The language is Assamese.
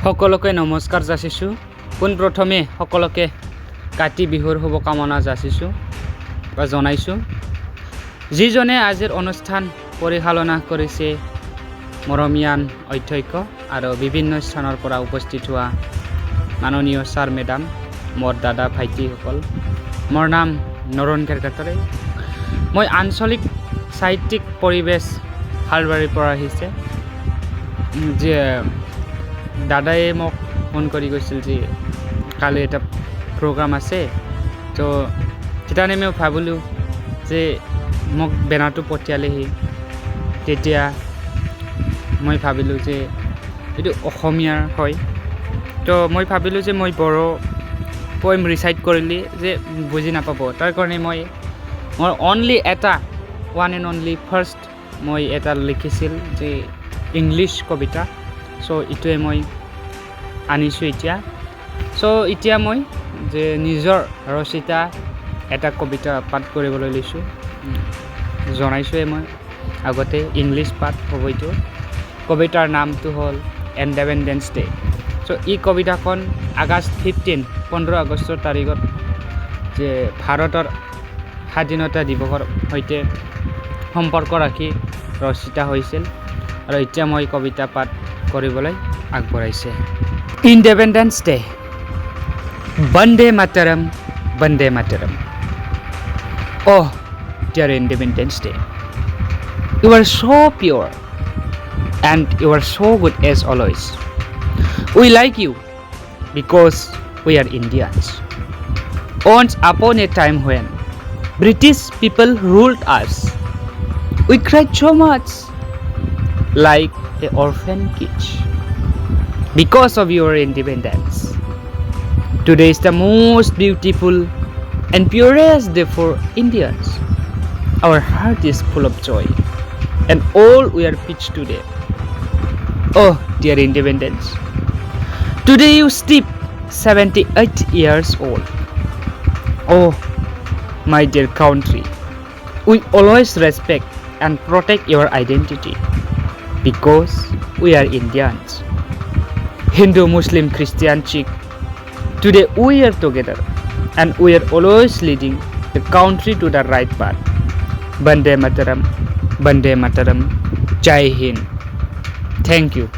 সকলোকে নমস্কাৰ যাচিছোঁ। পোনপ্ৰথমে সকলোকে কাতি বিহুৰ শুভকামনা যাচিছোঁ বা জনাইছোঁ। যিজনে আজিৰ অনুষ্ঠান পৰিচালনা কৰিছে মৰমীয়ান অধ্যক্ষ আৰু বিভিন্ন স্থানৰ পৰা উপস্থিত হোৱা মাননীয় ছাৰ মেডাম, মোৰ দাদা ভাইটিসকল। মোৰ নাম নৰণ কেৰকাটৰে। মই আঞ্চলিক সাহিত্যিক পৰিৱেশ হালবাৰীৰ পৰা আহিছে। যে দাদাই মোক ফোন কৰি কৈছিল যে কালি এটা প্ৰগ্ৰাম আছে, তো তেতিয়ানে মই ভাবিলোঁ যে মোক বেনাৰটো পঠিয়ালেহি। তেতিয়া মই ভাবিলোঁ যে এইটো অসমীয়াৰ হয়, তো মই ভাবিলোঁ যে মই বড়ো পয়েম ৰিচাইট কৰিলে যে বুজি নাপাব, তাৰ কাৰণে মই মোৰ অনলি এটা ওৱান এণ্ড অনলি ফাৰ্ষ্ট মই এটা লিখিছিল যে ইংলিছ কবিতা। চ' এইটোৱে মই আনিছোঁ এতিয়া। চ' এতিয়া মই যে নিজৰ ৰচিতা এটা কবিতা পাঠ কৰিবলৈ লৈছোঁ। জনাইছোঁৱে মই আগতে, ইংলিছ পাঠ হ'ব এইটো। কবিতাৰ নামটো হ'ল ইণ্ডিপেণ্ডেন্স ডে। চ' এই কবিতাখন আগষ্ট 15 আগষ্টৰ তাৰিখত যে ভাৰতৰ স্বাধীনতা দিৱসৰ সৈতে সম্পৰ্ক ৰাখি ৰচিতা হৈছিল, আৰু এতিয়া মই কবিতা পাঠ কৰিবলৈ আগবঢ়াইছে। Independence day. Vande Mataram, Vande Mataram. Oh, dear Independence Day, you are so pure and you are so good as always. We like you because we are Indians. Once upon a time when British people ruled us, we cried so much like an orphan kid because of your independence. Today is the most beautiful and purest day for Indians. Our heart is full of joy and all we are pitched today. Oh, dear independence, today you step 78 years old. Oh, my dear country, we always respect and protect your identity because we are Indians. Hindu, Muslim, Christian, Sikh, today we are together and we are always leading the country to the right path. Bande Mataram, Bande Mataram, Jai Hind. Thank you.